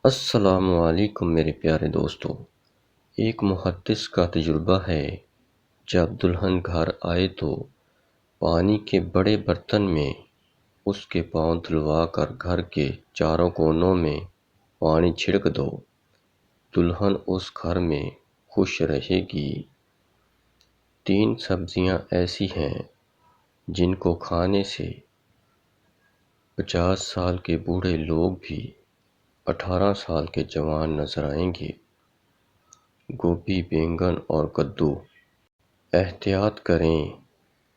السلام علیکم میرے پیارے دوستو۔ ایک محدث کا تجربہ ہے، جب دلہن گھر آئے تو پانی کے بڑے برتن میں اس کے پاؤں دھلوا کر گھر کے چاروں کونوں میں پانی چھڑک دو۔ دلہن اس گھر میں خوش رہے گی۔ 3 سبزیاں ایسی ہیں جن کو کھانے سے 50 سال کے بوڑھے لوگ بھی 18 سال کے جوان نظر آئیں گے۔ گوبھی، بینگن اور کدو۔ احتیاط کریں،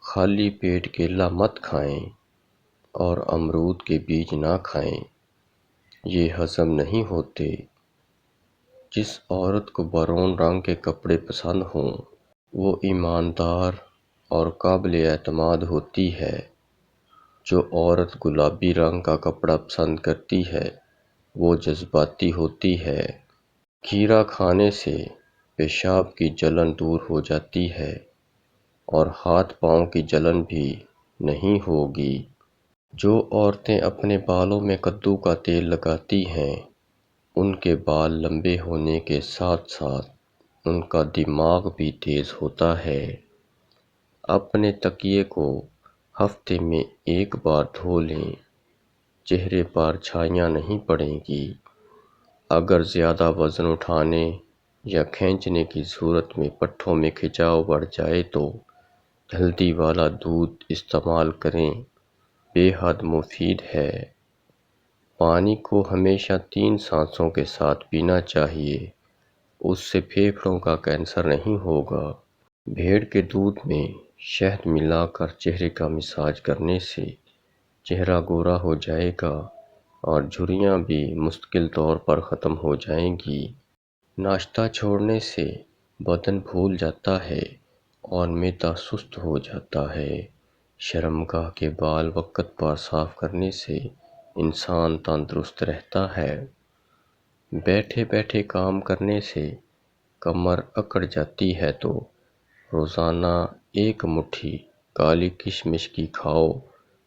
خالی پیٹ کیلا مت کھائیں اور امرود کے بیج نہ کھائیں، یہ ہضم نہیں ہوتے۔ جس عورت کو برون رنگ کے کپڑے پسند ہوں وہ ایماندار اور قابل اعتماد ہوتی ہے۔ جو عورت گلابی رنگ کا کپڑا پسند کرتی ہے وہ جذباتی ہوتی ہے۔ کھیرا کھانے سے پیشاب کی جلن دور ہو جاتی ہے اور ہاتھ پاؤں کی جلن بھی نہیں ہوگی۔ جو عورتیں اپنے بالوں میں کدو کا تیل لگاتی ہیں ان کے بال لمبے ہونے کے ساتھ ساتھ ان کا دماغ بھی تیز ہوتا ہے۔ اپنے تکیے کو ہفتے میں 1 بار دھو لیں، چہرے پر چھائیاں نہیں پڑیں گی۔ اگر زیادہ وزن اٹھانے یا کھینچنے کی صورت میں پٹھوں میں کھچاؤ بڑھ جائے تو ہلدی والا دودھ استعمال کریں، بے حد مفید ہے۔ پانی کو ہمیشہ 3 سانسوں کے ساتھ پینا چاہیے، اس سے پھیپھڑوں کا کینسر نہیں ہوگا۔ بھیڑ کے دودھ میں شہد ملا کر چہرے کا مساج کرنے سے چہرہ گورا ہو جائے گا اور جھریاں بھی مستقل طور پر ختم ہو جائیں گی۔ ناشتہ چھوڑنے سے بدن پھول جاتا ہے اور معدہ سست ہو جاتا ہے۔ شرمگاہ کے بال وقت پر صاف کرنے سے انسان تندرست رہتا ہے۔ بیٹھے بیٹھے کام کرنے سے کمر اکڑ جاتی ہے تو روزانہ 1 مٹھی کالی کشمش کی کھاؤ،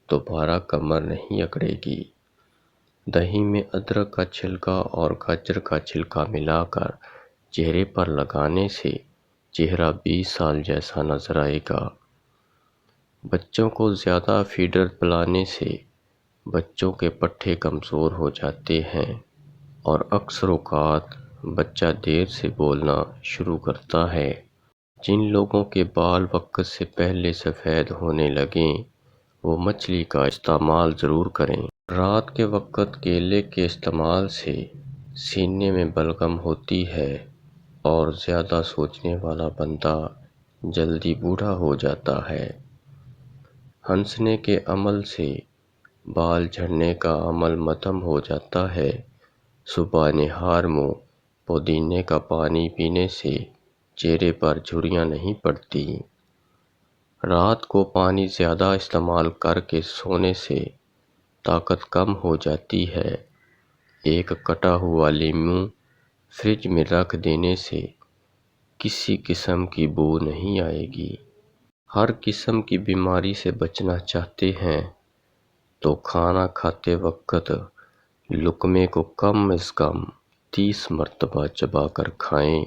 دوبارہ کمر نہیں اکڑے گی۔ دہی میں ادرک کا چھلکا اور گاجر کا چھلکا ملا کر چہرے پر لگانے سے چہرہ 20 سال جیسا نظر آئے گا۔ بچوں کو زیادہ فیڈر پلانے سے بچوں کے پٹھے کمزور ہو جاتے ہیں اور اکثر اوقات بچہ دیر سے بولنا شروع کرتا ہے۔ جن لوگوں کے بال وقت سے پہلے سفید ہونے لگیں وہ مچھلی کا استعمال ضرور کریں۔ رات کے وقت کیلے کے استعمال سے سینے میں بلغم ہوتی ہے اور زیادہ سوچنے والا بندہ جلدی بوڑھا ہو جاتا ہے۔ ہنسنے کے عمل سے بال جھڑنے کا عمل مدھم ہو جاتا ہے۔ صبح نہار منہ پودینے کا پانی پینے سے چہرے پر جھریاں نہیں پڑتی۔ رات کو پانی زیادہ استعمال کر کے سونے سے طاقت کم ہو جاتی ہے۔ ایک کٹا ہوا لیموں فریج میں رکھ دینے سے کسی قسم کی بو نہیں آئے گی۔ ہر قسم کی بیماری سے بچنا چاہتے ہیں تو کھانا کھاتے وقت لقمے کو کم از کم 30 مرتبہ چبا کر کھائیں۔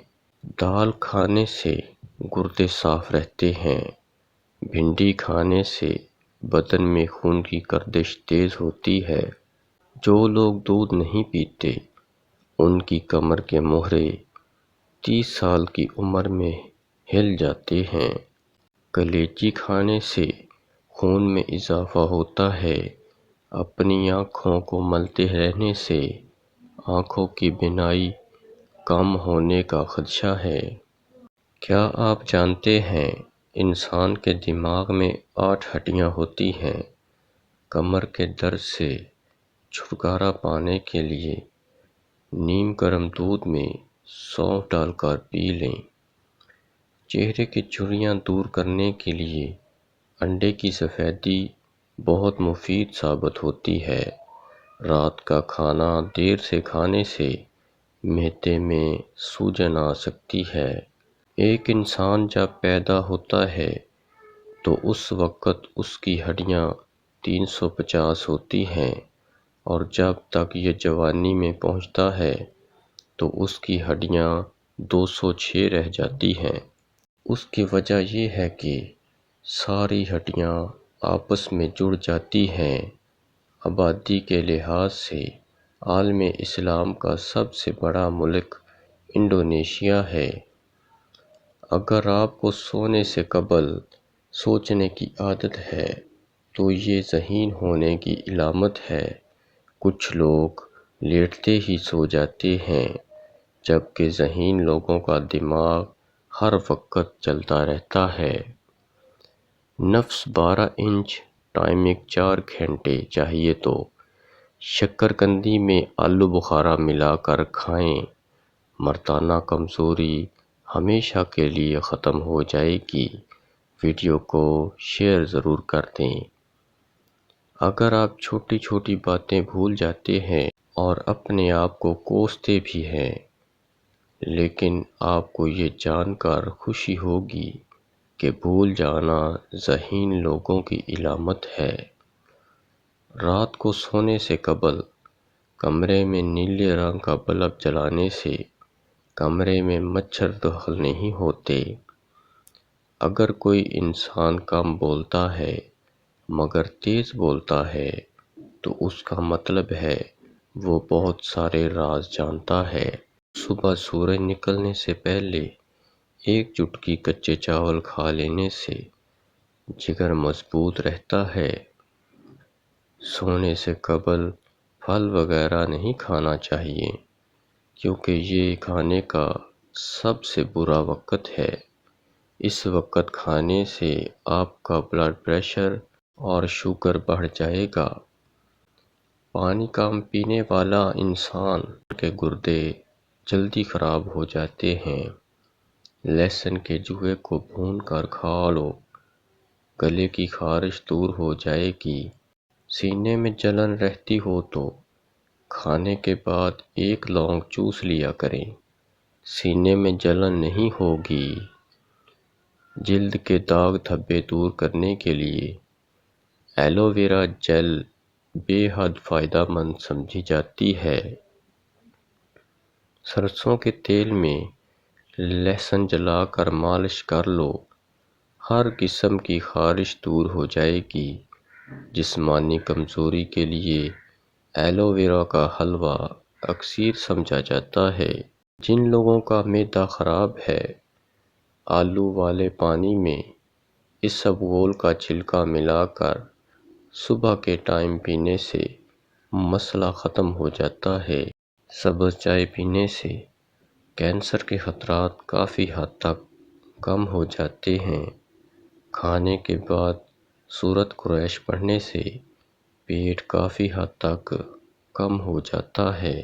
دال کھانے سے گردے صاف رہتے ہیں۔ بھنڈی کھانے سے بدن میں خون کی گردش تیز ہوتی ہے۔ جو لوگ دودھ نہیں پیتے ان کی کمر کے مہرے 30 سال کی عمر میں ہل جاتے ہیں۔ کلیجی کھانے سے خون میں اضافہ ہوتا ہے۔ اپنی آنکھوں کو ملتے رہنے سے آنکھوں کی بینائی کم ہونے کا خدشہ ہے۔ کیا آپ جانتے ہیں انسان کے دماغ میں 8 ہڈیاں ہوتی ہیں؟ کمر کے درد سے چھٹکارا پانے کے لیے نیم گرم دودھ میں سونف ڈال کر پی لیں۔ چہرے کی جھریاں دور کرنے کے لیے انڈے کی سفیدی بہت مفید ثابت ہوتی ہے۔ رات کا کھانا دیر سے کھانے سے معدے میں سوجن آ سکتی ہے۔ ایک انسان جب پیدا ہوتا ہے تو اس وقت اس کی ہڈیاں 350 ہوتی ہیں اور جب تک یہ جوانی میں پہنچتا ہے تو اس کی ہڈیاں 206 رہ جاتی ہیں۔ اس کی وجہ یہ ہے کہ ساری ہڈیاں آپس میں جڑ جاتی ہیں۔ آبادی کے لحاظ سے عالم اسلام کا سب سے بڑا ملک انڈونیشیا ہے۔ اگر آپ کو سونے سے قبل سوچنے کی عادت ہے تو یہ ذہین ہونے کی علامت ہے۔ کچھ لوگ لیٹتے ہی سو جاتے ہیں جبکہ ذہین لوگوں کا دماغ ہر وقت چلتا رہتا ہے۔ نفس 12 انچ، ٹائمنگ 4 گھنٹے چاہیے تو شکرکندی میں آلو بخارا ملا کر کھائیں، مردانہ کمزوری ہمیشہ کے لیے ختم ہو جائے گی۔ ویڈیو کو شیئر ضرور کر دیں۔ اگر آپ چھوٹی چھوٹی باتیں بھول جاتے ہیں اور اپنے آپ کو کوستے بھی ہیں، لیکن آپ کو یہ جان کر خوشی ہوگی کہ بھول جانا ذہین لوگوں کی علامت ہے۔ رات کو سونے سے قبل کمرے میں نیلے رنگ کا بلب جلانے سے کمرے میں مچھر داخل نہیں ہوتے۔ اگر کوئی انسان کم بولتا ہے مگر تیز بولتا ہے تو اس کا مطلب ہے وہ بہت سارے راز جانتا ہے۔ صبح سورج نکلنے سے پہلے ایک چٹکی کچے چاول کھا لینے سے جگر مضبوط رہتا ہے۔ سونے سے قبل پھل وغیرہ نہیں کھانا چاہیے کیونکہ یہ کھانے کا سب سے برا وقت ہے۔ اس وقت کھانے سے آپ کا بلڈ پریشر اور شوگر بڑھ جائے گا۔ پانی کم پینے والا انسان کے گردے جلدی خراب ہو جاتے ہیں۔ لہسن کے جوئے کو بھون کر کھا لو، گلے کی خارش دور ہو جائے گی۔ سینے میں جلن رہتی ہو تو کھانے کے بعد ایک لونگ چوس لیا کریں، سینے میں جلن نہیں ہوگی۔ جلد کے داغ دھبے دور کرنے کے لیے ایلو ویرا جیل بے حد فائدہ مند سمجھی جاتی ہے۔ سرسوں کے تیل میں لہسن جلا کر مالش کر لو، ہر قسم کی خارش دور ہو جائے گی۔ جسمانی کمزوری کے لیے ایلو ویرا کا حلوہ اکثیر سمجھا جاتا ہے۔ جن لوگوں کا معدہ خراب ہے، آلو والے پانی میں اسبگول کا چھلکا ملا کر صبح کے ٹائم پینے سے مسئلہ ختم ہو جاتا ہے۔ سبز چائے پینے سے کینسر کے خطرات کافی حد تک کم ہو جاتے ہیں۔ کھانے کے بعد سورۃ قریش پڑھنے سے پیٹ کافی حد تک کم ہو جاتا ہے۔